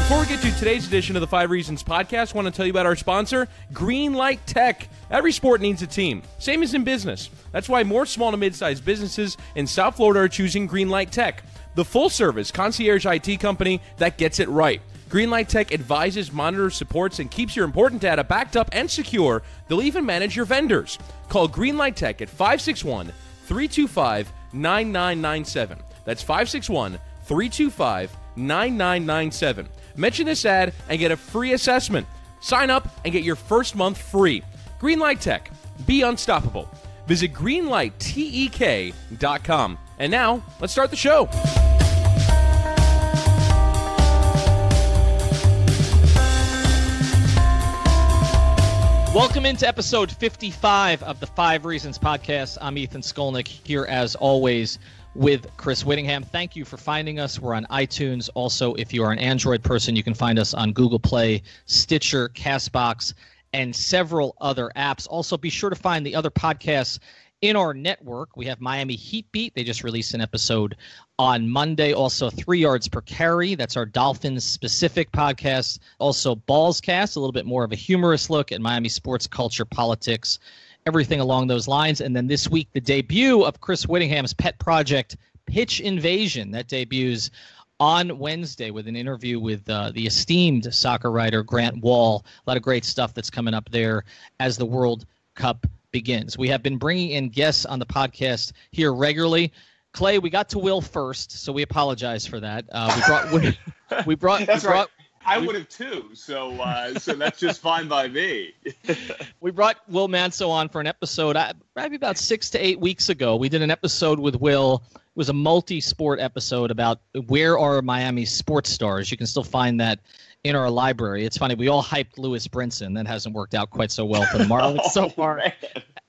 Before we get to today's edition of the 5 Reasons podcast, I want to tell you about our sponsor, Greenlight Tech. Every sport needs a team, same as in business. That's why more small to mid-sized businesses in South Florida are choosing Greenlight Tech, the full-service concierge IT company that gets it right. Greenlight Tech advises, monitors, supports, and keeps your important data backed up and secure. They'll even manage your vendors. Call Greenlight Tech at 561-325-9997. That's 561-325-9997. Mention this ad and get a free assessment. Sign up and get your first month free. Greenlight Tech. Be unstoppable. Visit greenlighttek.com. And now, let's start the show. Welcome into episode 55 of the 5 Reasons podcast. I'm Ethan Skolnick here as always with Chris Whittingham. Thank you for finding us. We're on iTunes. Also, if you are an Android person, you can find us on Google Play, Stitcher, CastBox, and several other apps. Also, be sure to find the other podcasts in our network. We have Miami Heat Beat. They just released an episode on Monday. Also, 3 Yards Per Carry. That's our Dolphins-specific podcast. Also, Ballscast, a little bit more of a humorous look at Miami sports, culture, politics, everything along those lines. And then this week, the debut of Chris Whittingham's pet project, Pitch Invasion. That debuts on Wednesday with an interview with the esteemed soccer writer Grant Wahl. A lot of great stuff that's coming up there as the World Cup begins. We have been bringing in guests on the podcast here regularly. Clay, we got to Will first, so we apologize for that. We brought. That's right. I would have too, so that's just fine by me. We brought Will Manso on for an episode maybe about 6 to 8 weeks ago. We did an episode with Will. It was a multi-sport episode about where are Miami's sports stars. You can still find that in our library. It's funny, we all hyped Lewis Brinson. That hasn't worked out quite so well for the Marlins so far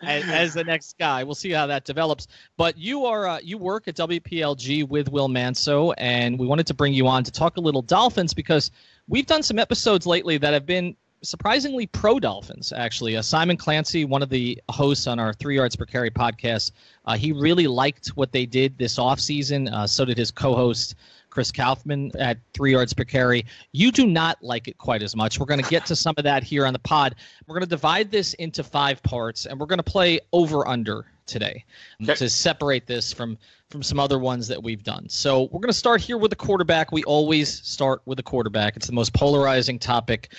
as the next guy. We'll see how that develops. But you work at WPLG with Will Manso, and we wanted to bring you on to talk a little Dolphins because we've done some episodes lately that have been surprisingly pro-Dolphins, actually. Simon Clancy, one of the hosts on our 3 Yards Per Carry podcast, he really liked what they did this offseason. So did his co-host, Chris Kaufman, at 3 Yards Per Carry. You do not like it quite as much. We're going to get to some of that here on the pod. We're going to divide this into 5 parts, and we're going to play over-under today to separate this from some other ones that we've done. So we're going to start here with the quarterback. We always start with the quarterback. It's the most polarizing topic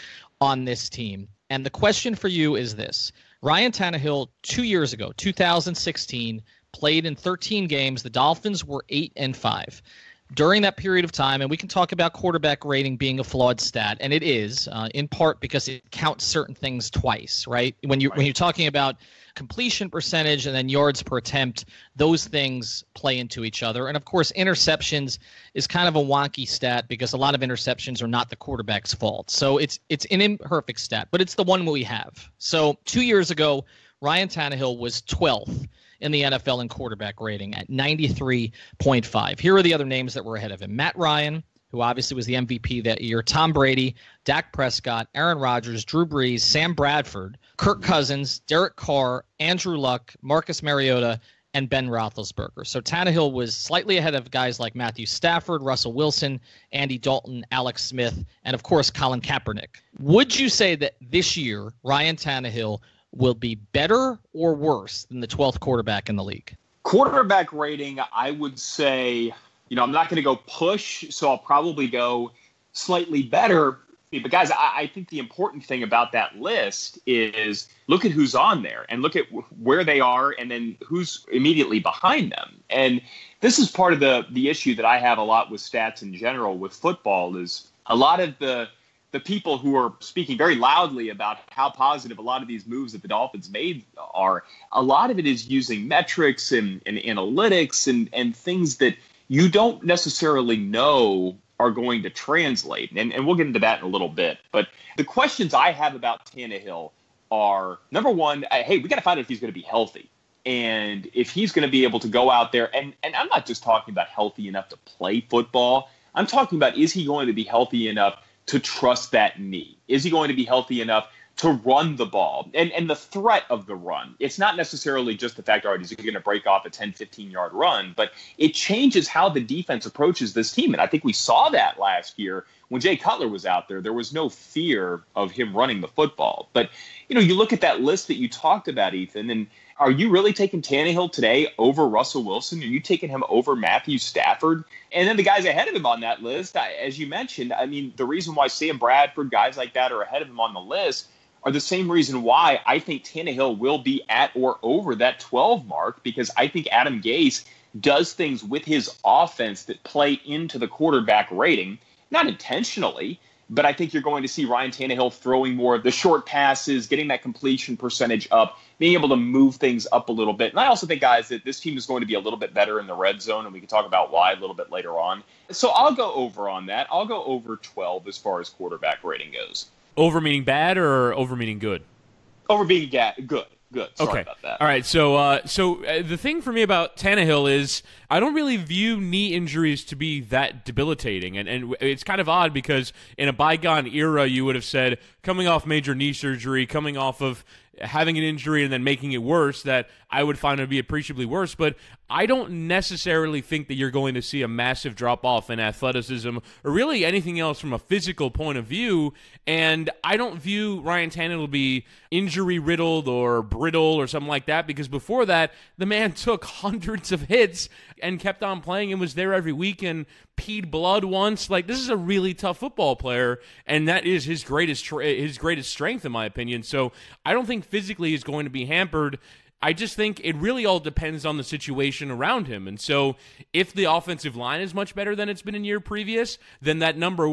on this team. And the question for you is this. Ryan Tannehill, 2 years ago, 2016, played in 13 games. The Dolphins were 8-5. During that period of time, and we can talk about quarterback rating being a flawed stat, and it is, in part because it counts certain things twice, right? When you're talking about completion percentage and then yards per attempt, those things play into each other. And, of course, interceptions is kind of a wonky stat because a lot of interceptions are not the quarterback's fault. So it's an imperfect stat, but it's the one we have. So 2 years ago, Ryan Tannehill was 12th in the NFL in quarterback rating at 93.5. Here are the other names that were ahead of him. Matt Ryan, who obviously was the MVP that year, Tom Brady, Dak Prescott, Aaron Rodgers, Drew Brees, Sam Bradford, Kirk Cousins, Derek Carr, Andrew Luck, Marcus Mariota, and Ben Roethlisberger. So Tannehill was slightly ahead of guys like Matthew Stafford, Russell Wilson, Andy Dalton, Alex Smith, and, of course, Colin Kaepernick. Would you say that this year Ryan Tannehill will be better or worse than the 12th quarterback in the league? Quarterback rating, I would say, I'm not going to go push, so I'll probably go slightly better. But, guys, I think the important thing about that list is look at who's on there and look at where they are and then who's immediately behind them. And this is part of the issue that I have a lot with stats in general with football is a lot of the people who are speaking very loudly about how positive a lot of these moves that the Dolphins made are, a lot of it is using metrics and analytics and things that you don't necessarily know are going to translate. And we'll get into that in a little bit. But the questions I have about Tannehill are, number one, hey, we got to find out if he's going to be healthy. And if he's going to be able to go out there, and I'm not just talking about healthy enough to play football. I'm talking about, is he going to be healthy enough to trust that knee? Is he going to be healthy enough to run the ball and the threat of the run. It's not necessarily just the fact, all right, he's going to break off a 10, 15-yard run, but it changes how the defense approaches this team. And I think we saw that last year when Jay Cutler was out there. There was no fear of him running the football. But, you look at that list that you talked about, Ethan, and are you really taking Tannehill today over Russell Wilson? Are you taking him over Matthew Stafford? And then the guys ahead of him on that list, as you mentioned, the reason why Sam Bradford, guys like that are ahead of him on the list are the same reason why I think Tannehill will be at or over that 12 mark, because I think Adam Gase does things with his offense that play into the quarterback rating, not intentionally, but I think you're going to see Ryan Tannehill throwing more of the short passes, getting that completion percentage up, being able to move things up a little bit. And I also think, guys, that this team is going to be a little bit better in the red zone, and we can talk about why a little bit later on. So I'll go over on that. I'll go over 12 as far as quarterback rating goes. Over meaning bad or over meaning good? Over being good. Sorry about that. All right. So the thing for me about Tannehill is I don't really view knee injuries to be that debilitating. And it's kind of odd because in a bygone era, you would have said coming off major knee surgery, coming off of having an injury and then making it worse, that I would find it to be appreciably worse. But I don't necessarily think that you're going to see a massive drop-off in athleticism or really anything else from a physical point of view. And I don't view Ryan Tannehill to be injury-riddled or brittle or something like that, because before that, the man took hundreds of hits and kept on playing and was there every week and peed blood once. Like, this is a really tough football player, and that is his greatest strength, in my opinion. So I don't think physically he's going to be hampered. I just think it really all depends on the situation around him. And so if the offensive line is much better than it's been in year previous, then that number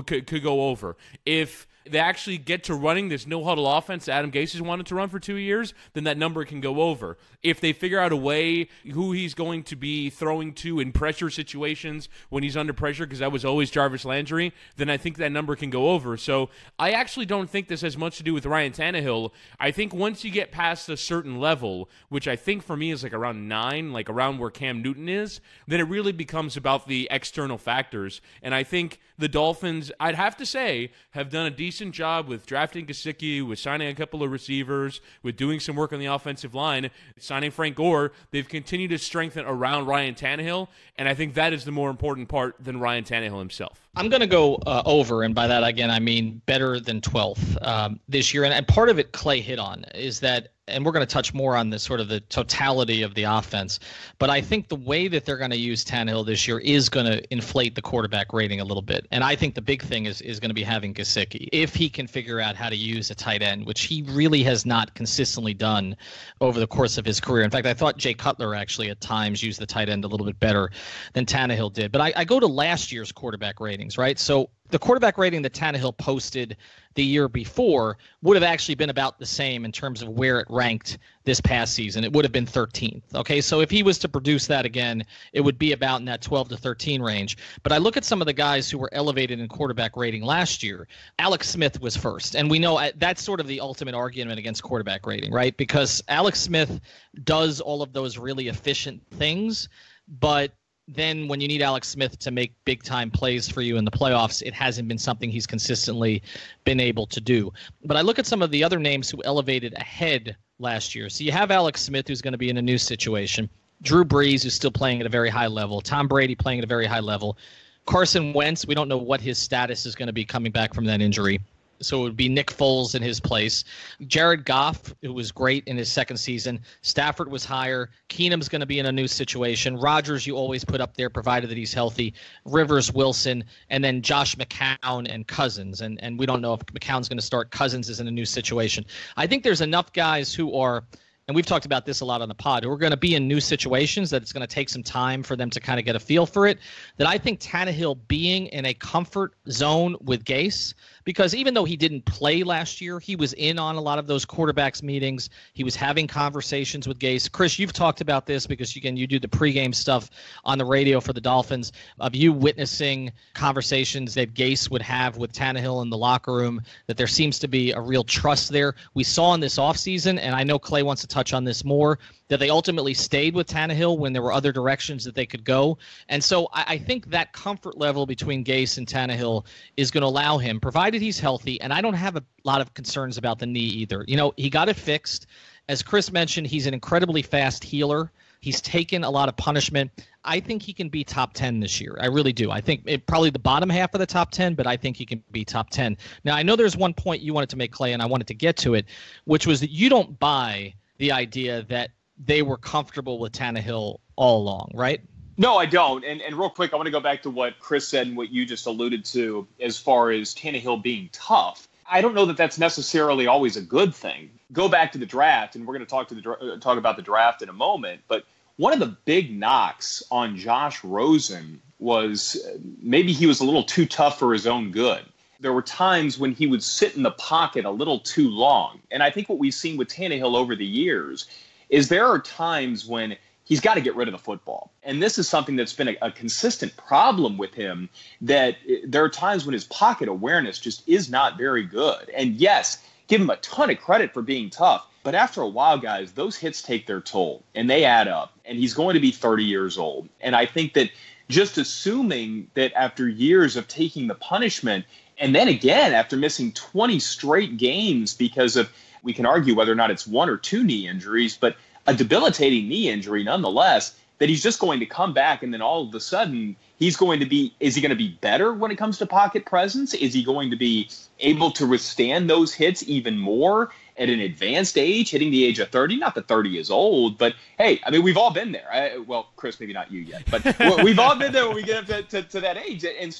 could go over. If they actually get to running this no-huddle offense that Adam Gase has wanted to run for 2 years, then that number can go over. If they figure out a way who he's going to be throwing to in pressure situations when he's under pressure, because that was always Jarvis Landry, then I think that number can go over. So I actually don't think this has much to do with Ryan Tannehill. I think once you get past a certain level, which I think for me is like around 9, like around where Cam Newton is, then it really becomes about the external factors. And I think the Dolphins, I'd have to say, have done a decent job with drafting Gesicki, with signing a couple of receivers, with doing some work on the offensive line, signing Frank Gore. They've continued to strengthen around Ryan Tannehill, and I think that is the more important part than Ryan Tannehill himself. I'm going to go over, and by that, again, I mean better than 12th this year. And part of it Clay hit on is that, and we're going to touch more on the sort of the totality of the offense, but I think the way that they're going to use Tannehill this year is going to inflate the quarterback rating a little bit. And I think the big thing is going to be having Gesicki. If he can figure out how to use a tight end, which he really has not consistently done over the course of his career. In fact, I thought Jay Cutler actually at times used the tight end a little bit better than Tannehill did. But I go to last year's quarterback ratings, right? So the quarterback rating that Tannehill posted the year before would have actually been about the same in terms of where it ranked this past season. It would have been 13th. Okay, so if he was to produce that again, it would be about in that 12 to 13 range. But I look at some of the guys who were elevated in quarterback rating last year. Alex Smith was first, and we know that's sort of the ultimate argument against quarterback rating, right? Because Alex Smith does all of those really efficient things, but then when you need Alex Smith to make big-time plays for you in the playoffs, it hasn't been something he's consistently been able to do. But I look at some of the other names who elevated ahead last year. So you have Alex Smith, who's going to be in a new situation. Drew Brees, who's still playing at a very high level. Tom Brady playing at a very high level. Carson Wentz, we don't know what his status is going to be coming back from that injury. So it would be Nick Foles in his place. Jared Goff, who was great in his second season. Stafford was higher. Keenum's going to be in a new situation. Rodgers, you always put up there, provided that he's healthy. Rivers, Wilson, and then Josh McCown and Cousins. And we don't know if McCown's going to start. Cousins is in a new situation. I think there's enough guys who are, and we've talked about this a lot on the pod, who are going to be in new situations that it's going to take some time for them to kind of get a feel for it, that I think Tannehill being in a comfort zone with Gase, because even though he didn't play last year, he was in on a lot of those quarterbacks meetings. He was having conversations with Gase. Chris, you've talked about this because, again, you do the pregame stuff on the radio for the Dolphins, of you witnessing conversations that Gase would have with Tannehill in the locker room, that there seems to be a real trust there. We saw in this offseason, and I know Clay wants to touch on this more, that they ultimately stayed with Tannehill when there were other directions that they could go. And so I think that comfort level between Gase and Tannehill is going to allow him, provided he's healthy. And I don't have a lot of concerns about the knee either. He got it fixed. As Chris mentioned, he's an incredibly fast healer. He's taken a lot of punishment. I think he can be top 10 this year. I really do. I think probably the bottom half of the top 10, but I think he can be top 10. Now, I know there's one point you wanted to make, Clay, and I wanted to get to it, which was that you don't buy the idea that they were comfortable with Tannehill all along, right? No, I don't. And real quick, I want to go back to what Chris said and what you just alluded to as far as Tannehill being tough. I don't know that that's necessarily always a good thing. Go back to the draft, and we're going to talk about the draft in a moment. But one of the big knocks on Josh Rosen was maybe he was a little too tough for his own good. There were times when he would sit in the pocket a little too long. And I think what we've seen with Tannehill over the years is there are times when he's got to get rid of the football. And this is something that's been a consistent problem with him, that there are times when his pocket awareness just is not very good. And yes, give him a ton of credit for being tough. But after a while, guys, those hits take their toll and they add up. And he's going to be 30 years old. And I think that just assuming that after years of taking the punishment, and then again, after missing 20 straight games because of, we can argue whether or not it's one or two knee injuries, but a debilitating knee injury nonetheless, that he's just going to come back and then all of a sudden is he going to be better when it comes to pocket presence? Is he going to be able to withstand those hits even more at an advanced age, hitting the age of 30? Not that 30 is old, but hey, I mean, we've all been there. Well, Chris, maybe not you yet, but we've all been there when we get up to that age and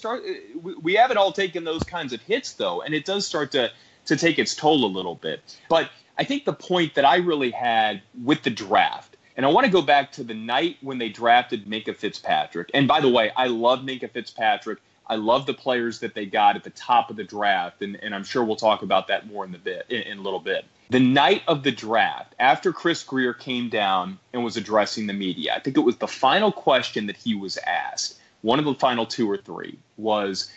we haven't all taken those kinds of hits though. And it does start to take its toll a little bit. But I think the point that I really had with the draft, and I want to go back to the night when they drafted Minkah Fitzpatrick. And by the way, I love Minkah Fitzpatrick. I love the players that they got at the top of the draft, and I'm sure we'll talk about that more in a little bit. The night of the draft, after Chris Grier came down and was addressing the media, I think it was the final question that he was asked, one of the final two or three, was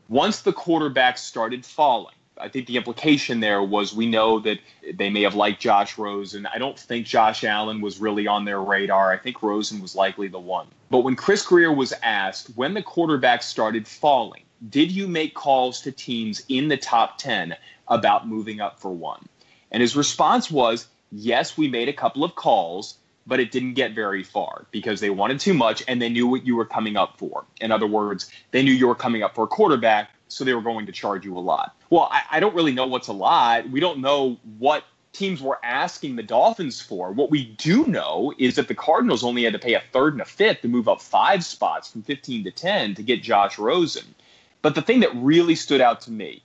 once the quarterbacks started falling, I think the implication there was we know that they may have liked Josh Rosen. I don't think Josh Allen was really on their radar. I think Rosen was likely the one. But when Chris Grier was asked, when the quarterbacks started falling, did you make calls to teams in the top 10 about moving up for one? And his response was, yes, we made a couple of calls, but it didn't get very far because they wanted too much and they knew what you were coming up for. In other words, they knew you were coming up for a quarterback, so they were going to charge you a lot. Well, I don't really know what's a lot. We don't know what teams were asking the Dolphins for. What we do know is that the Cardinals only had to pay a third and a fifth to move up 5 spots from 15 to 10 to get Josh Rosen. But the thing that really stood out to me,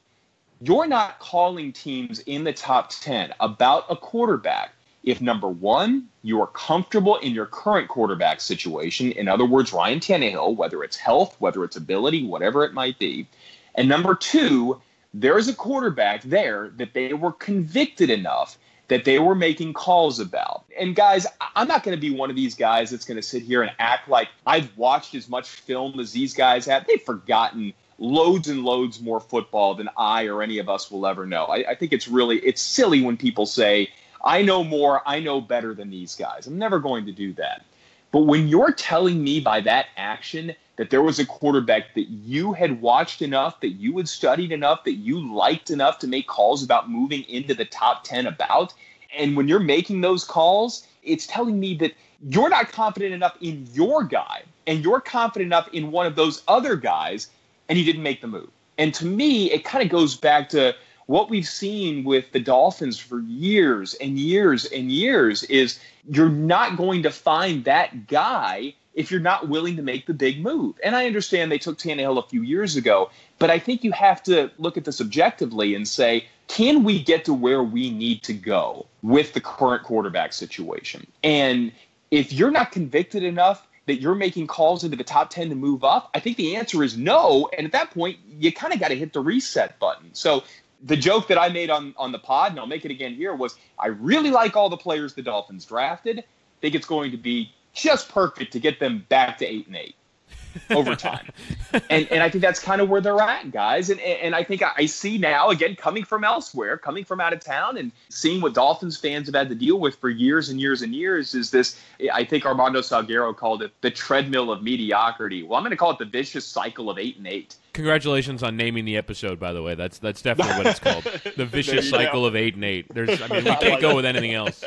you're not calling teams in the top 10 about a quarterback if, number one, you are comfortable in your current quarterback situation, in other words, Ryan Tannehill, whether it's health, whether it's ability, whatever it might be, and number two, there's a quarterback there that they were convicted enough that they were making calls about. And guys, I'm not going to be one of these guys that's going to sit here and act like I've watched as much film as these guys have. They've forgotten loads and loads more football than I or any of us will ever know. I think it's silly when people say, I know more, I know better than these guys. I'm never going to do that. But when you're telling me by that action that there was a quarterback that you had watched enough, that you had studied enough, that you liked enough to make calls about moving into the top 10 about, and when you're making those calls, it's telling me that you're not confident enough in your guy, and you're confident enough in one of those other guys, and you didn't make the move. And to me, it kind of goes back to what we've seen with the Dolphins for years and years and years is you're not going to find that guy if you're not willing to make the big move. And I understand they took Tannehill a few years ago, but I think you have to look at this objectively and say, can we get to where we need to go with the current quarterback situation? And if you're not convicted enough that you're making calls into the top 10 to move up, I think the answer is no. And at that point, you kind of got to hit the reset button. So the joke that I made on the pod, and I'll make it again here, was I really like all the players the Dolphins drafted. I think it's going to be just perfect to get them back to 8-8. over time. And I think that's kind of where they're at, guys. And I think I see now, again, coming from elsewhere, coming from out of town, and seeing what Dolphins fans have had to deal with for years and years and years is this, I think Armando Salguero called it the treadmill of mediocrity. Well, I'm going to call it the vicious cycle of 8-8. Congratulations on naming the episode, by the way. That's definitely what it's called. The vicious cycle of 8-8. We can't go with anything else.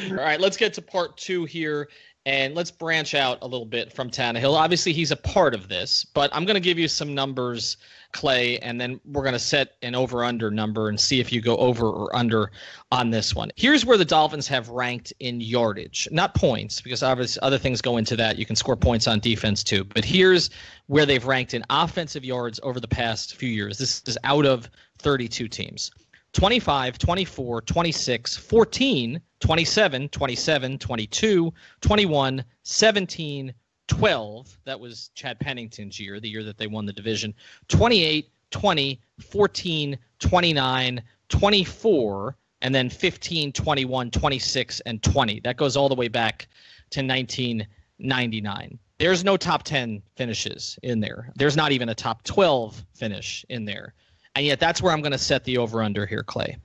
All right, let's get to part 2 here, and let's branch out a little bit from Tannehill. Obviously, he's a part of this, but I'm going to give you some numbers, Clay, and then we're going to set an over-under number and see if you go over or under on this one. Here's where the Dolphins have ranked in yardage, not points, because obviously other things go into that. You can score points on defense too, but here's where they've ranked in offensive yards over the past few years. This is out of 32 teams. 25, 24, 26, 14, 27, 27, 22, 21, 17, 12. That was Chad Pennington's year, the year that they won the division. 28, 20, 14, 29, 24, and then 15, 21, 26, and 20. That goes all the way back to 1999. There's no top 10 finishes in there. There's not even a top 12 finish in there. And yet that's where I'm going to set the over-under here, Clay.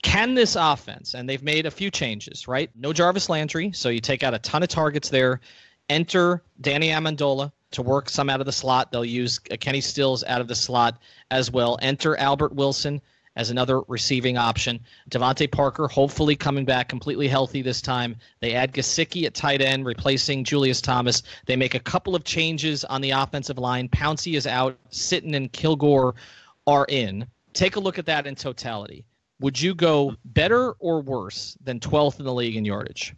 Can this offense, and they've made a few changes, right? No Jarvis Landry, so you take out a ton of targets there. Enter Danny Amendola to work some out of the slot. They'll use Kenny Stills out of the slot as well. Enter Albert Wilson as another receiving option. Devontae Parker hopefully coming back completely healthy this time. They add Gesicki at tight end, replacing Julius Thomas. They make a couple of changes on the offensive line. Pouncey is out. Sitton and Kilgore are in. Take a look at that in totality. Would you go better or worse than 12th in the league in yardage?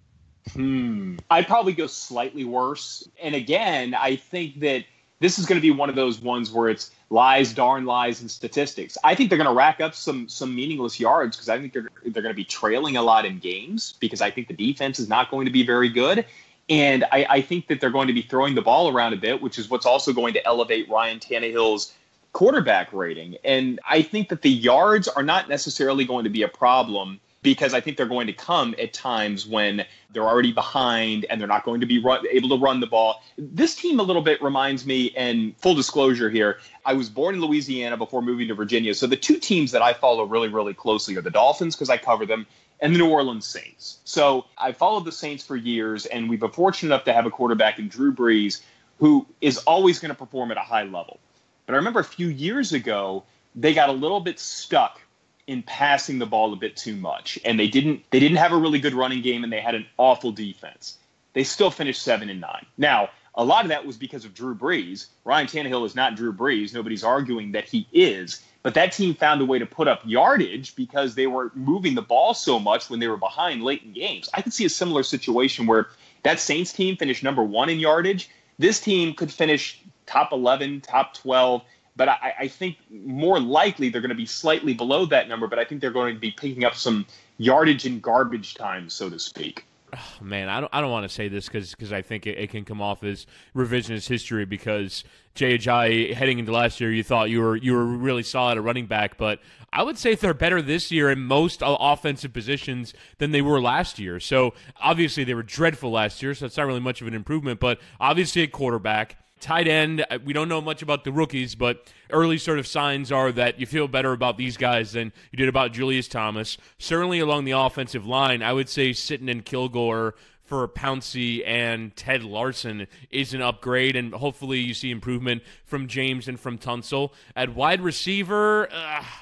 I'd probably go slightly worse. And again, I think that this is going to be one of those ones where it's lies, darn lies, and statistics. I think they're going to rack up some meaningless yards because I think they're going to be trailing a lot in games because I think the defense is not going to be very good. And I think that they're going to be throwing the ball around a bit, which is what's also going to elevate Ryan Tannehill's quarterback rating. And I think that the yards are not necessarily going to be a problem because I think they're going to come at times when they're already behind and they're not going to be able to run the ball. This team a little bit reminds me, and full disclosure here, I was born in Louisiana before moving to Virginia. So the two teams that I follow really, really closely are the Dolphins because I cover them, and the New Orleans Saints. So I followed the Saints for years, and we've been fortunate enough to have a quarterback in Drew Brees who is always going to perform at a high level. But I remember a few years ago, they got a little bit stuck in passing the ball a bit too much. And they didn't have a really good running game, and they had an awful defense. They still finished 7-9. Now, a lot of that was because of Drew Brees. Ryan Tannehill is not Drew Brees. Nobody's arguing that he is. But that team found a way to put up yardage because they were moving the ball so much when they were behind late in games. I could see a similar situation where that Saints team finished number 1 in yardage. This team could finish top 11, top 12, but I think more likely they're going to be slightly below that number, but I think they're going to be picking up some yardage in garbage time, so to speak. Oh, man, I don't want to say this because I think it can come off as revisionist history because Jay Ajayi, heading into last year, you thought you were really solid at running back, but I would say they're better this year in most offensive positions than they were last year. So obviously they were dreadful last year, so it's not really much of an improvement, but obviously at quarterback. Tight end, we don't know much about the rookies, but early sort of signs are that you feel better about these guys than you did about Julius Thomas. Certainly along the offensive line, I would say Sitton and Kilgore for Pouncey and Ted Larson is an upgrade, and hopefully you see improvement from James and from Tunsil. At wide receiver,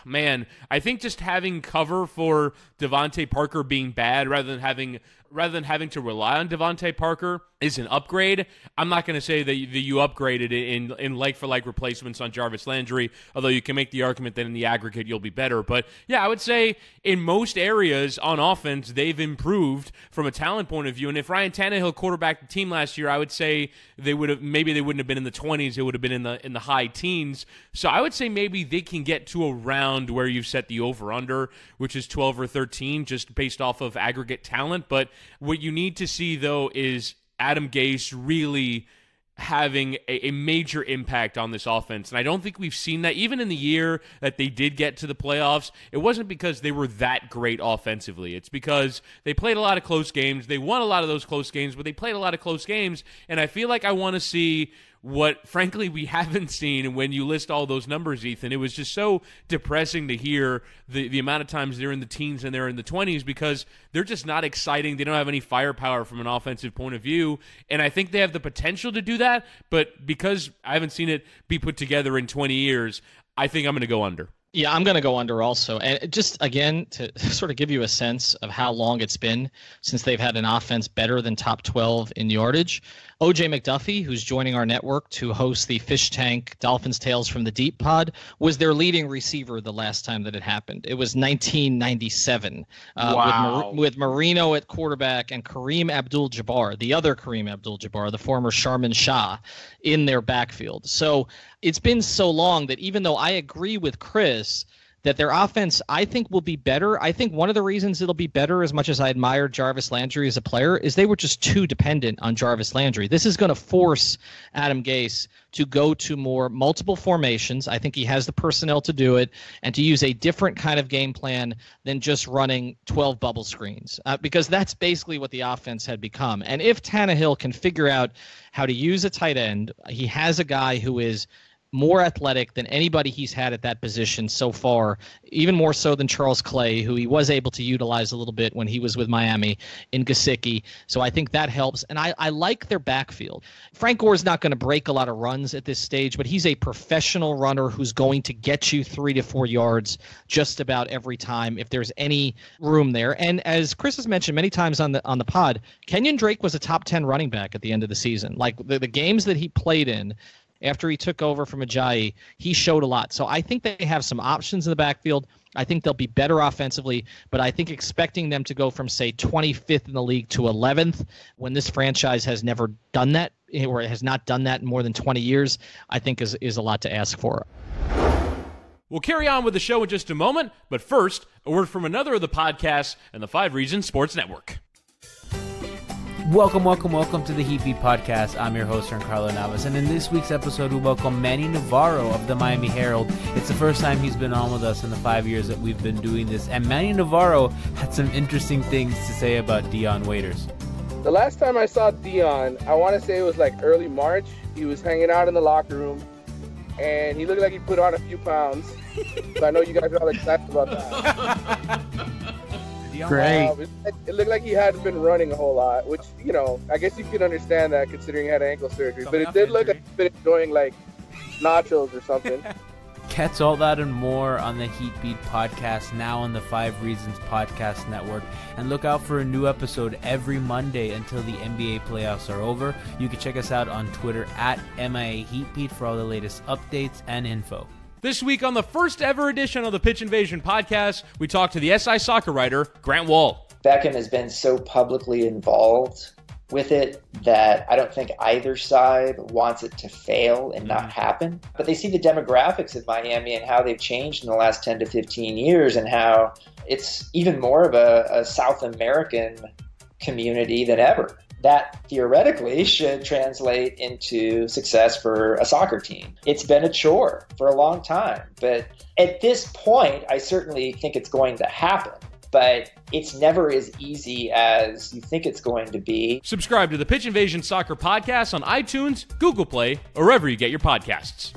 man, I think just having cover for Devontae Parker being bad rather than having to rely on Devontae Parker is an upgrade. I'm not going to say that you upgraded in like-for-like replacements on Jarvis Landry, although you can make the argument that in the aggregate you'll be better. But, yeah, I would say in most areas on offense they've improved from a talent point of view. And if Ryan Tannehill quarterbacked the team last year, I would say they wouldn't have been in the 20s. It would have been in the high teens. So I would say maybe they can get to around where you've set the over-under, which is 12 or 13, just based off of aggregate talent. But what you need to see, though, is Adam Gase really having a major impact on this offense. And I don't think we've seen that. Even in the year that they did get to the playoffs, it wasn't because they were that great offensively. It's because they played a lot of close games. They won a lot of those close games, but they played a lot of close games. And I feel like I want to see what, frankly, we haven't seen. And when you list all those numbers, Ethan, it was just so depressing to hear the amount of times they're in the teens and they're in the 20s, because they're just not exciting. They don't have any firepower from an offensive point of view. And I think they have the potential to do that, but because I haven't seen it be put together in 20 years, I think I'm going to go under. Yeah, I'm going to go under also. And just, again, to sort of give you a sense of how long it's been since they've had an offense better than top 12 in yardage, O.J. McDuffie, who's joining our network to host the Fish Tank Dolphins Tales from the Deep pod, was their leading receiver the last time that it happened. It was 1997 with Marino at quarterback and Kareem Abdul-Jabbar, the other Kareem Abdul-Jabbar, the former Sharman Shah, in their backfield. So it's been so long that even though I agree with Chris that their offense, I think, will be better. I think one of the reasons it'll be better, as much as I admired Jarvis Landry as a player, is they were just too dependent on Jarvis Landry. This is going to force Adam Gase to go to more multiple formations. I think he has the personnel to do it, and to use a different kind of game plan than just running 12 bubble screens, because that's basically what the offense had become. And if Tannehill can figure out how to use a tight end, he has a guy who is more athletic than anybody he's had at that position so far, even more so than Charles Clay, who he was able to utilize a little bit when he was with Miami in Gesicki. So I think that helps. And I like their backfield. Frank Gore's not going to break a lot of runs at this stage, but he's a professional runner who's going to get you 3 to 4 yards just about every time if there's any room there. And as Chris has mentioned many times on the pod, Kenyon Drake was a top 10 running back at the end of the season. Like the games that he played in, after he took over from Ajayi, he showed a lot. So I think they have some options in the backfield. I think they'll be better offensively, but I think expecting them to go from, say, 25th in the league to 11th, when this franchise has never done that, or has not done that in more than 20 years, I think is a lot to ask for. We'll carry on with the show in just a moment, but first, a word from another of the podcasts and the 5 Reasons Sports Network. Welcome to the Heat Beat Podcast. I'm your host, Giancarlo Navas, and in this week's episode, we welcome Manny Navarro of the Miami Herald. It's the first time he's been on with us in the 5 years that we've been doing this, and Manny Navarro had some interesting things to say about Dion Waiters. The last time I saw Dion, I want to say it was like early March. He was hanging out in the locker room, and he looked like he put on a few pounds. So I know you guys are all excited about that. Great. It looked like he hadn't been running a whole lot, which, you know, I guess you can understand that considering he had ankle surgery. But it did look like he'd been enjoying, like, nachos or something. Catch all that and more on the Heat Beat Podcast, now on the 5 Reasons Podcast Network. And look out for a new episode every Monday until the NBA playoffs are over. You can check us out on Twitter at MIA Heatbeat for all the latest updates and info. This week on the first ever edition of the Pitch Invasion podcast, we talked to the SI soccer writer, Grant Wahl. Beckham has been so publicly involved with it that I don't think either side wants it to fail and not happen. But they see the demographics of Miami and how they've changed in the last 10 to 15 years and how it's even more of a South American community than ever. That theoretically should translate into success for a soccer team. It's been a chore for a long time, but at this point, I certainly think it's going to happen, but it's never as easy as you think it's going to be. Subscribe to the Pitch Invasion Soccer Podcast on iTunes, Google Play, or wherever you get your podcasts.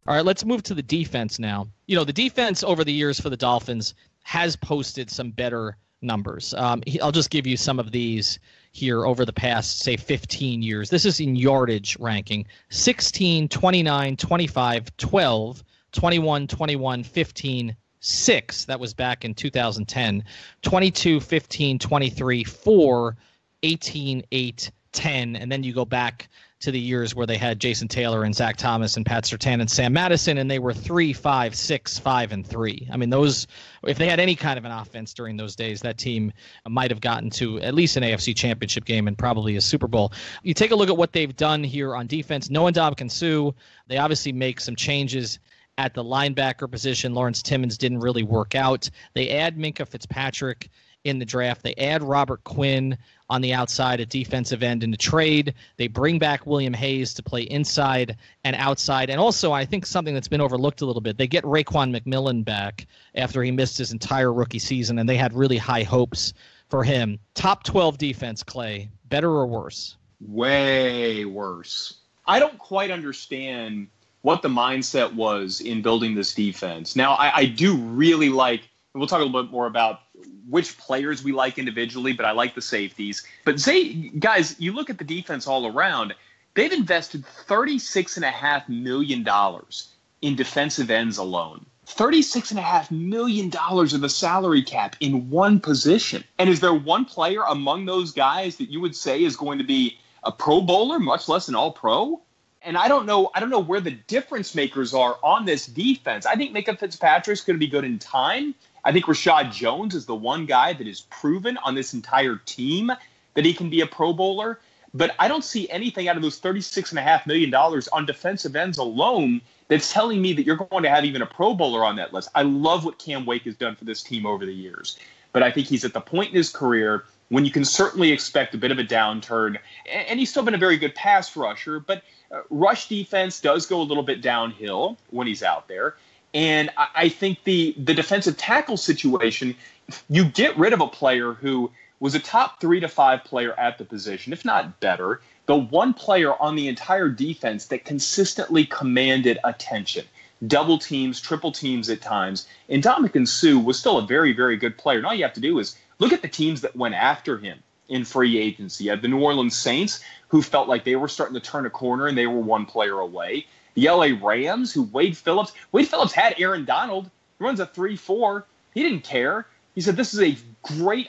All right, let's move to the defense now. You know, the defense over the years for the Dolphins has posted some better numbers. I'll just give you some of these here over the past, say, 15 years. This is in yardage ranking: 16, 29, 25, 12, 21, 21, 15, 6. That was back in 2010. 22, 15, 23, 4, 18, 8, 10. And then you go back to the years where they had Jason Taylor and Zach Thomas and Pat Surtain and Sam Madison, and they were 3, 5, 6, 5, and 3. I mean, those, if they had any kind of an offense during those days, that team might have gotten to at least an AFC Championship game and probably a Super Bowl. You take a look at what they've done here on defense. Noah Ndamukong, they obviously make some changes at the linebacker position. Lawrence Timmons didn't really work out. They add Minkah Fitzpatrick in the draft. They add Robert Quinn on the outside at defensive end in the trade. They bring back William Hayes to play inside and outside. And also, I think something that's been overlooked a little bit, they get Raekwon McMillan back after he missed his entire rookie season, and they had really high hopes for him. Top 12 defense, Clay. Better or worse? Way worse. I don't quite understand what the mindset was in building this defense. Now, I do really like, and we'll talk a little bit more about which players we like individually, but I like the safeties. But guys, you look at the defense all around, they've invested $36.5 million in defensive ends alone. $36.5 million of the salary cap in one position. And is there one player among those guys that you would say is going to be a Pro Bowler, much less an All-Pro? And I don't know where the difference makers are on this defense. I think Minkah Fitzpatrick's going to be good in time. I think Rashad Jones is the one guy that is proven on this entire team that he can be a Pro Bowler. But I don't see anything out of those $36.5 million on defensive ends alone that's telling me that you're going to have even a Pro Bowler on that list. I love what Cam Wake has done for this team over the years. But I think he's at the point in his career when you can certainly expect a bit of a downturn. And he's still been a very good pass rusher, but rush defense does go a little bit downhill when he's out there. And I think the defensive tackle situation, you get rid of a player who was a top 3 to 5 player at the position, if not better, the one player on the entire defense that consistently commanded attention. Double teams, triple teams at times. And Ndamukong Suh was still a very, very good player. And all you have to do is look at the teams that went after him in free agency. You had the New Orleans Saints, who felt like they were starting to turn a corner and they were one player away. The LA Rams, who Wade Phillips had Aaron Donald. He runs a 3-4. He didn't care. He said, this is a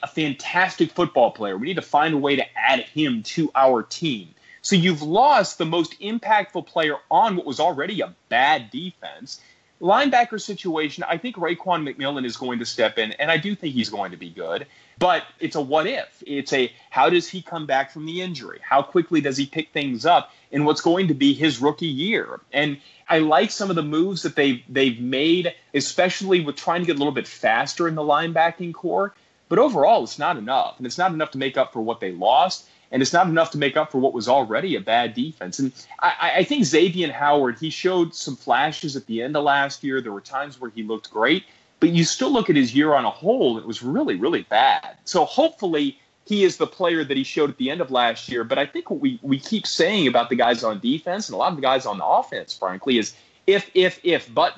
fantastic football player. We need to find a way to add him to our team. So you've lost the most impactful player on what was already a bad defense. Linebacker situation, I think Raekwon McMillan is going to step in, and I do think he's going to be good. But it's a what if. It's a how does he come back from the injury? How quickly does he pick things up in what's going to be his rookie year? And I like some of the moves that they've made, especially with trying to get a little bit faster in the linebacking core. But overall, it's not enough. And it's not enough to make up for what they lost. And it's not enough to make up for what was already a bad defense. And I think Xavier Howard, he showed some flashes at the end of last year. There were times where he looked great. But you still look at his year on a whole, it was really, really bad. So hopefully he is the player that he showed at the end of last year. But I think what we keep saying about the guys on defense and a lot of the guys on the offense, frankly, is if, but,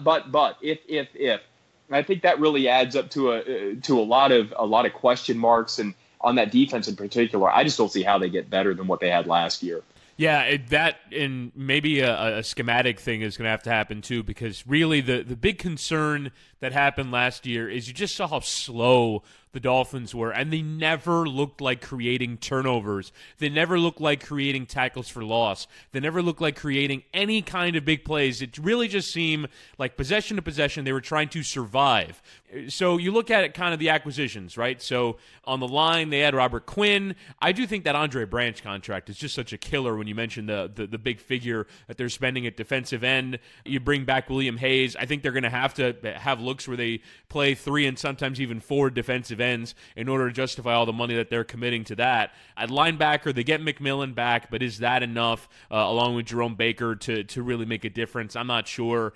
if. And I think that really adds up to a lot of question marks. And on that defense in particular, I just don't see how they get better than what they had last year. Yeah, that and maybe a schematic thing is going to happen too, because really the big concern that happened last year is you just saw how slow the Dolphins were, and they never looked like creating turnovers. They never looked like creating tackles for loss. They never looked like creating any kind of big plays. It really just seemed like possession to possession, they were trying to survive. So you look at it, kind of the acquisitions, right? So on the line, they had Robert Quinn. I do think that Andre Branch contract is just such a killer when you mention the big figure that they're spending at defensive end. You bring back William Hayes. I think they're going to have looks where they play 3 and sometimes even 4 defensive ends in order to justify all the money that they're committing to that. At linebacker, they get McMillan back, but is that enough, along with Jerome Baker, to really make a difference? I'm not sure.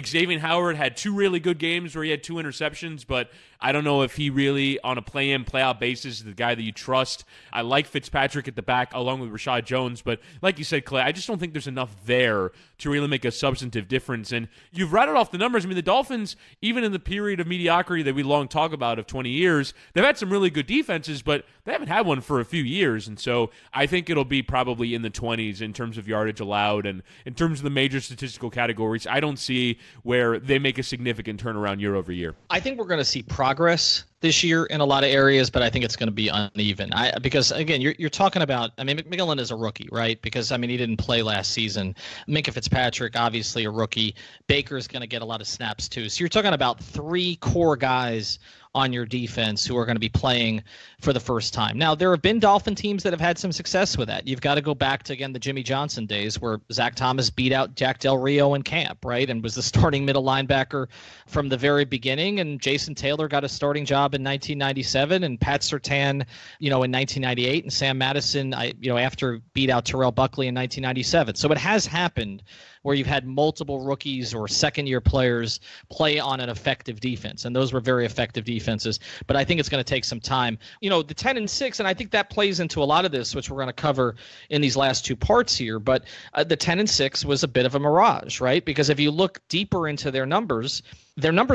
Xavier Howard had 2 really good games where he had 2 interceptions, but I don't know if he really, on a play-in, play-out basis, is the guy that you trust. I like Fitzpatrick at the back along with Rashad Jones, but like you said, Clay, I just don't think there's enough there to really make a substantive difference. And you've rattled off the numbers. I mean, the Dolphins, even in the period of mediocrity that we long talk about of 20 years, they've had some really good defenses, but they haven't had one for a few years. And so I think it'll be probably in the 20s in terms of yardage allowed. And in terms of the major statistical categories, I don't see where they make a significant turnaround year over year. I think we're going to see progress this year in a lot of areas, but I think it's going to be uneven. Because again, you're talking about, I mean, McMillan is a rookie, right? Because I mean, he didn't play last season. Minkah Fitzpatrick, obviously a rookie. Baker's going to get a lot of snaps too. So you're talking about 3 core guys on your defense who are going to be playing for the first time. Now, there have been Dolphin teams that have had some success with that. You've got to go back to, again, the Jimmy Johnson days where Zach Thomas beat out Jack Del Rio in camp, right, and was the starting middle linebacker from the very beginning. And Jason Taylor got a starting job in 1997, and Pat Surtain, in 1998, and Sam Madison, after beat out Terrell Buckley in 1997. So it has happened where you've had multiple rookies or second-year players play on an effective defense, and those were very effective defenses. But I think it's going to take some time. The 10-6, and I think that plays into a lot of this, which we're going to cover in these last two parts here. But the 10-6 was a bit of a mirage, right? Because if you look deeper into their numbers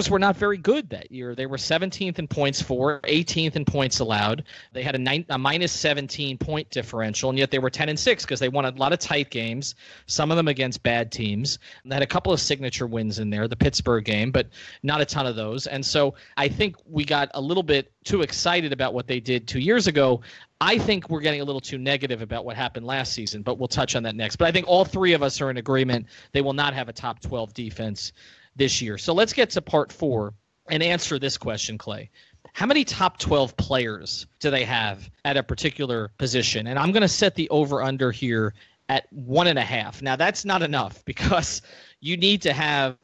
were not very good that year. They were 17th in points for, 18th in points allowed. They had a minus 17 point differential, and yet they were 10-6 because they won a lot of tight games, some of them against bad teams. They had a couple of signature wins in there, the Pittsburgh game, but not a ton of those. And so I think we got a little bit too excited about what they did 2 years ago. I think we're getting a little too negative about what happened last season, but we'll touch on that next. But I think all three of us are in agreement they will not have a top 12 defense this year. So let's get to part 4 and answer this question, Clay. How many top 12 players do they have at a particular position? And I'm going to set the over-under here at 1.5. Now, that's not enough because you need to have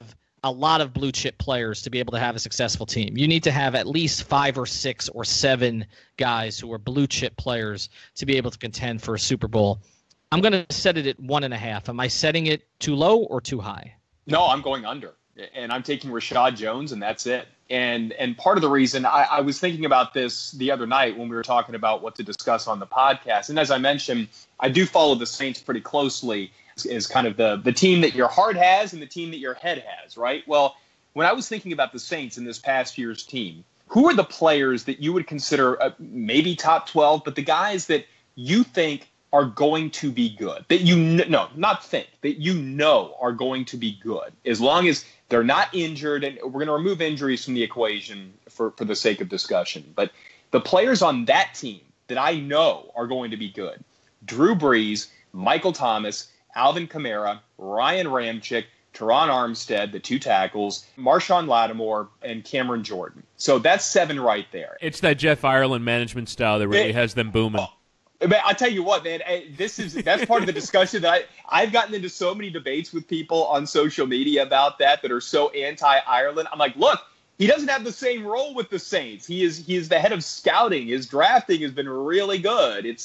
a lot of blue-chip players to be able to have a successful team. You need to have at least 5 or 6 or 7 guys who are blue-chip players to be able to contend for a Super Bowl. I'm going to set it at 1.5. Am I setting it too low or too high? No, I'm going under. And I'm taking Rashad Jones, and that's it. And part of the reason I was thinking about this the other night when we were talking about what to discuss on the podcast. And as I mentioned, I do follow the Saints pretty closely as kind of the team that your heart has and the team that your head has, right? Well, when I was thinking about the Saints in this past year's team, who are the players that you would consider maybe top 12, but the guys that you think are going to be good, that are going to be good, as long as they're not injured, and we're going to remove injuries from the equation for the sake of discussion. But the players on that team that I know are going to be good: Drew Brees, Michael Thomas, Alvin Kamara, Ryan Ramczyk, Teron Armstead, the 2 tackles, Marshawn Lattimore, and Cameron Jordan. So that's 7 right there. It's that Jeff Ireland management style that really has them booming. Man, I'll tell you what, man, that's part of the discussion that I've gotten into so many debates with people on social media about that are so anti-Ireland. I'm like, look, he doesn't have the same role with the Saints. He is the head of scouting. His drafting has been really good.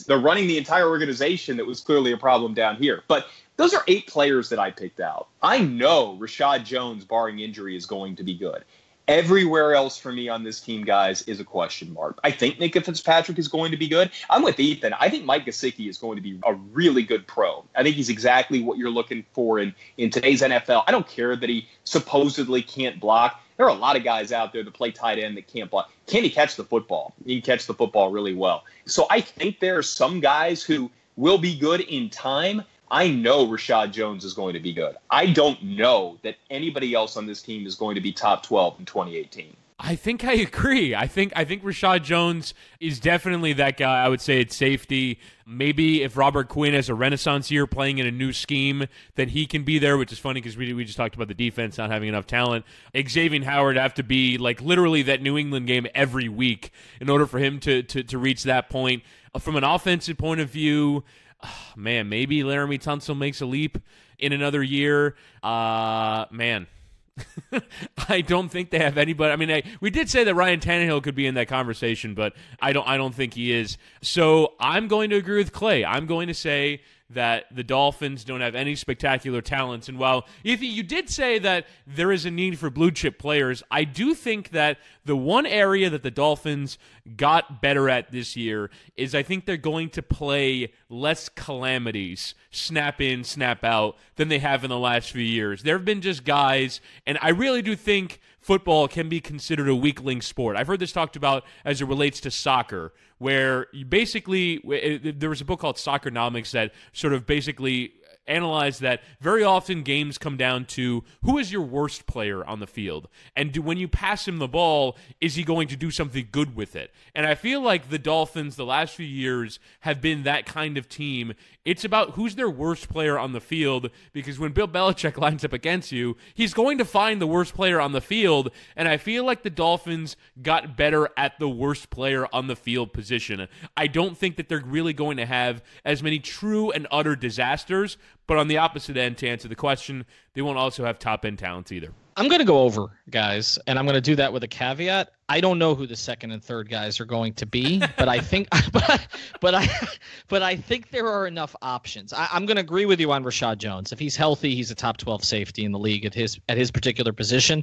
They're running the entire organization that was clearly a problem down here. But those are 8 players that I picked out. I know Rashad Jones, barring injury, is going to be good. Everywhere else for me on this team, guys, is a question mark. I think Minkah Fitzpatrick is going to be good. I'm with Ethan. I think Mike Gesicki is going to be a really good pro. I think he's exactly what you're looking for in today's NFL. I don't care that he supposedly can't block. There are a lot of guys out there that play tight end that can't block. Can he catch the football? He can catch the football really well. So I think there are some guys who will be good in time. I know Rashad Jones is going to be good. I don't know that anybody else on this team is going to be top 12 in 2018. I think I agree. I think Rashad Jones is definitely that guy. I would say it's safety. Maybe if Robert Quinn has a renaissance year playing in a new scheme, then he can be there, which is funny because we just talked about the defense not having enough talent. Xavier Howard have to be like literally that New England game every week in order for him to reach that point. From an offensive point of view, man, maybe Laramie Tunsil makes a leap in another year. Man. I don't think they have anybody. I mean, we did say that Ryan Tannehill could be in that conversation, but I don't think he is. So I'm going to agree with Clay. I'm going to say that the Dolphins don't have any spectacular talents. And while, Ethan, you did say that there is a need for blue-chip players, I do think that the one area that the Dolphins got better at this year is I think they're going to play less calamities, snap in, snap out, than they have in the last few years. There have been just guys, and I really do think football can be considered a weakling sport. I've heard this talked about as it relates to soccer, where you basically, there was a book called Soccernomics that sort of basically analyzed that very often games come down to who is your worst player on the field, and when you pass him the ball, is he going to do something good with it? And I feel like the Dolphins the last few years have been that kind of team. It's about who's their worst player on the field, because when Bill Belichick lines up against you, he's going to find the worst player on the field, and I feel like the Dolphins got better at the worst player on the field position. I don't think that they're really going to have as many true and utter disasters, but on the opposite end, to answer the question, they won't also have top-end talents either. I'm going to go over, guys, and I'm going to do that with a caveat. I don't know who the second and third guys are going to be, but I think, but I think there are enough options. I'm going to agree with you on Rashad Jones. If he's healthy, he's a top 12 safety in the league at his particular position.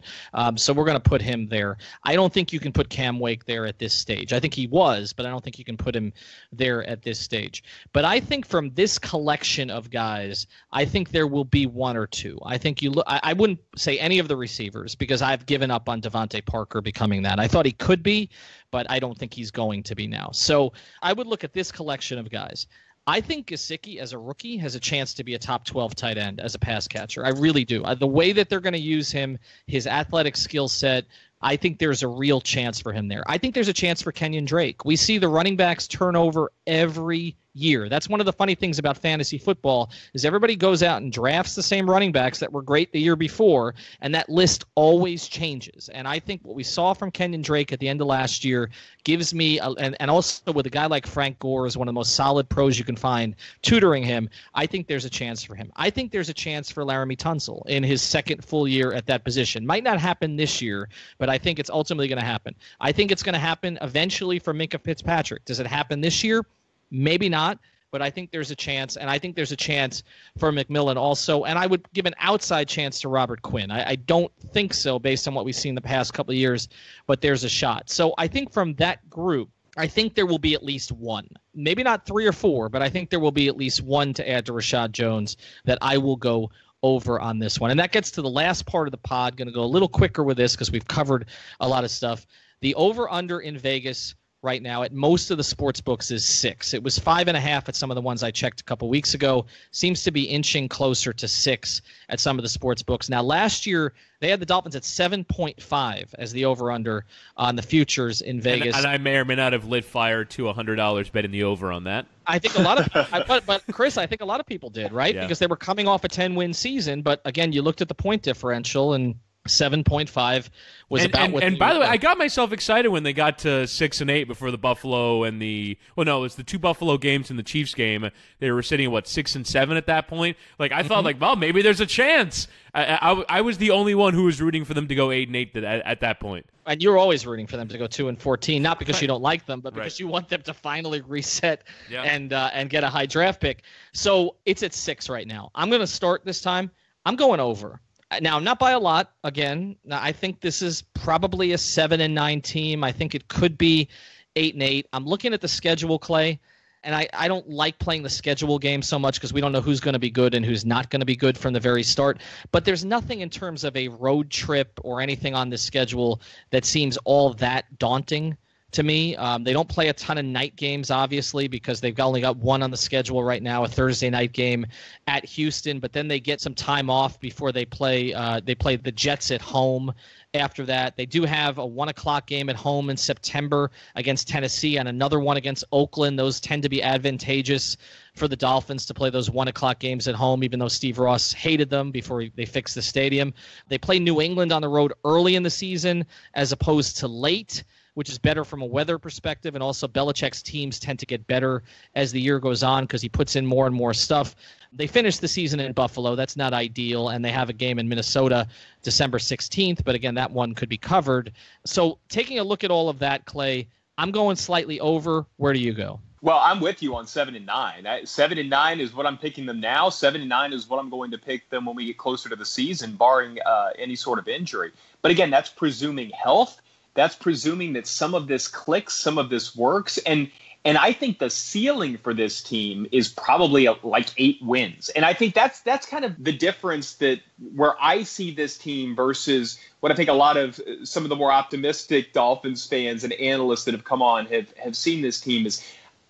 So we're going to put him there. I don't think you can put Cam Wake there at this stage. I think he was, but I don't think you can put him there at this stage. But I think from this collection of guys, I think there will be one or two. I think you look. I wouldn't say any of the receivers, because I've given up on Devontae Parker becoming that. I thought he could be, but I don't think he's going to be now. So I would look at this collection of guys. I think Gesicki, as a rookie, has a chance to be a top 12 tight end as a pass catcher. I really do. The way that they're going to use him, his athletic skill set, I think there's a real chance for him there. I think there's a chance for Kenyon Drake. We see the running backs turn over every year. That's one of the funny things about fantasy football, is everybody goes out and drafts the same running backs that were great the year before, and that list always changes. And I think what we saw from Kenyon Drake at the end of last year gives me, and also with a guy like Frank Gore, is one of the most solid pros you can find, tutoring him, I think there's a chance for him. I think there's a chance for Laramie Tunsil in his second full year at that position. Might not happen this year, but I think it's ultimately going to happen. I think it's going to happen eventually for Minkah Fitzpatrick. Does it happen this year? Maybe not, but I think there's a chance, and I think there's a chance for McMillan also, and I would give an outside chance to Robert Quinn. I don't think so based on what we've seen the past couple of years, but there's a shot. So I think from that group, I think there will be at least one. Maybe not three or four, but I think there will be at least one to add to Rashad Jones that I will go over on this one. And that gets to the last part of the pod. Going to go a little quicker with this because we've covered a lot of stuff. The over-under in Vegas right now at most of the sports books is 6. It was 5.5 at some of the ones I checked a couple weeks ago. Seems to be inching closer to 6 at some of the sports books. Now, last year, they had the Dolphins at 7.5 as the over-under on the futures in Vegas. And I may or may not have lit fire to $100 betting the over on that. I think a lot of, but Chris, I think a lot of people did, right? Yeah. Because they were coming off a 10-win season. But again, you looked at the point differential, and 7.5 was about what. And by the way, I got myself excited when they got to 6 and 8 before the Buffalo and it was the 2 Buffalo games and the Chiefs game. They were sitting at 6 and 7 at that point. Like I thought, well, maybe there's a chance. I was the only one who was rooting for them to go 8 and 8 at that point. And you're always rooting for them to go 2 and 14, not because you don't like them, but because you want them to finally reset and get a high draft pick. So it's at 6 right now. I'm going to start this time. I'm going over. Now, not by a lot. Again, I think this is probably a 7 and 9 team. I think it could be 8 and 8. I'm looking at the schedule, Clay, and I don't like playing the schedule game so much because we don't know who's going to be good and who's not going to be good from the very start. But there's nothing in terms of a road trip or anything on this schedule that seems all that daunting to me. They don't play a ton of night games, obviously, because they've only got one on the schedule right now, a Thursday night game at Houston. But then they get some time off before they play. They play the Jets at home. After that, they do have a 1 o'clock game at home in September against Tennessee and another one against Oakland. Those tend to be advantageous for the Dolphins to play those 1 o'clock games at home, even though Steve Ross hated them before they fixed the stadium. They play New England on the road early in the season as opposed to late, which is better from a weather perspective. And also Belichick's teams tend to get better as the year goes on because he puts in more and more stuff. They finished the season in Buffalo. That's not ideal. And they have a game in Minnesota December 16th. But again, that one could be covered. So taking a look at all of that, Clay, I'm going slightly over. Where do you go? Well, I'm with you on 7 and 9. 7 and 9 is what I'm picking them now. 7 and 9 is what I'm going to pick them when we get closer to the season, barring any sort of injury. But again, that's presuming health. That's presuming that some of this clicks, some of this works. And I think the ceiling for this team is probably like 8 wins. And I think that's kind of the difference that where I see this team versus what I think a lot of some of the more optimistic Dolphins fans and analysts that have come on have seen this team is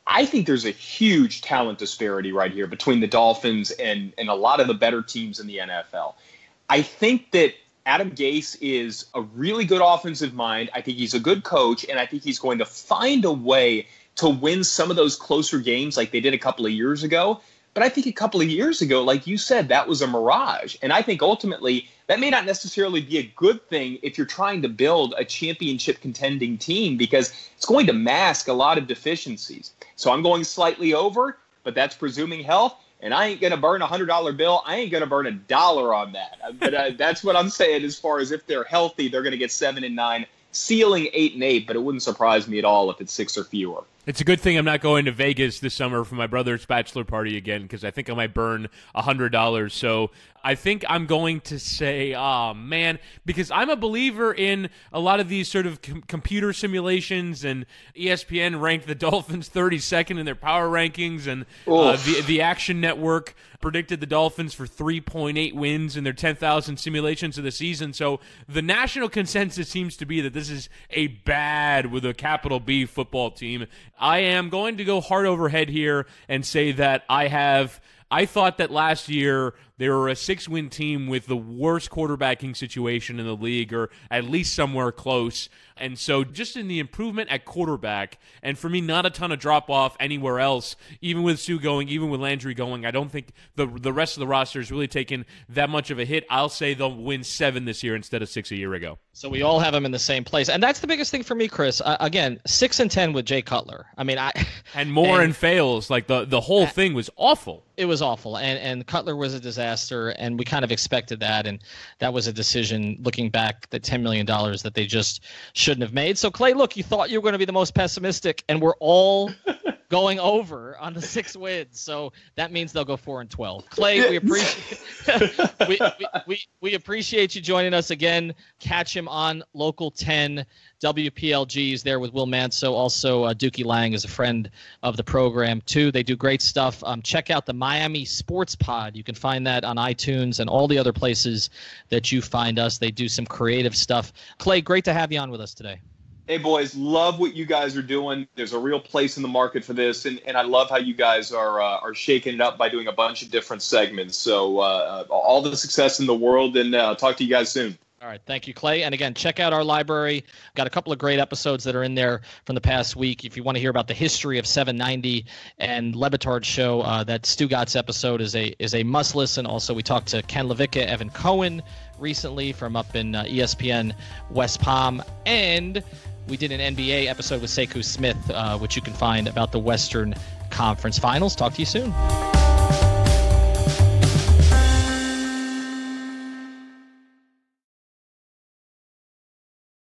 I think there's a huge talent disparity right here between the Dolphins and a lot of the better teams in the NFL. I think that Adam Gase is a really good offensive mind. I think he's a good coach, and I think he's going to find a way to win some of those closer games like they did a couple of years ago. But I think a couple of years ago, like you said, that was a mirage. And I think ultimately that may not necessarily be a good thing if you're trying to build a championship contending team, because it's going to mask a lot of deficiencies. So I'm going slightly over, but that's presuming health. And I ain't going to burn $100 bill. I ain't going to burn $1 on that. But that's what I'm saying as far as if they're healthy, they're going to get 7-9, ceiling 8-8. But it wouldn't surprise me at all if it's 6 or fewer. It's a good thing I'm not going to Vegas this summer for my brother's bachelor party again, because I think I might burn $100. So I think I'm going to say, man, because I'm a believer in a lot of these sort of computer simulations, and ESPN ranked the Dolphins 32nd in their power rankings, and the Action Network predicted the Dolphins for 3.8 wins in their 10,000 simulations of the season. So the national consensus seems to be that this is a bad, with a capital B, football team. I am going to go heart over head here and say that I thought that last year they were a 6-win team with the worst quarterbacking situation in the league, or at least somewhere close. And so just in the improvement at quarterback, and for me, not a ton of drop-off anywhere else, even with Sue going, even with Landry going, I don't think the rest of the roster has really taken that much of a hit. I'll say they'll win 7 this year instead of 6 a year ago. So we all have them in the same place. And that's the biggest thing for me, Chris. Again, 6-10 with Jay Cutler. I mean, and fails. Like the whole thing was awful. It was awful. And Cutler was a disaster, and we kind of expected that. And that was a decision, looking back, the $10 million that they just shouldn't have made. So, Clay, look, you thought you were going to be the most pessimistic, and we're all going over on the 6 wins. So that means they'll go 4-12. Clay, we appreciate we appreciate you joining us again. Catch him on Local 10 WPLGs there with Will Manso. Also, Dookie Lang is a friend of the program, too. They do great stuff. Check out the Miami Sports Pod. You can find that on iTunes and all the other places that you find us. They do some creative stuff. Clay, great to have you on with us today. Hey, boys, love what you guys are doing. There's a real place in the market for this, and I love how you guys are shaking it up by doing a bunch of different segments. So all the success in the world, and I'll talk to you guys soon. All right. Thank you, Clay. And again, check out our library. Got a couple of great episodes that are in there from the past week. If you want to hear about the history of 790 and Le Batard's show, that Stugatz episode is a must listen. Also, we talked to Ken Levicka, Evan Cohen recently from up in ESPN West Palm. And we did an NBA episode with Sekou Smith, which you can find about the Western Conference Finals. Talk to you soon.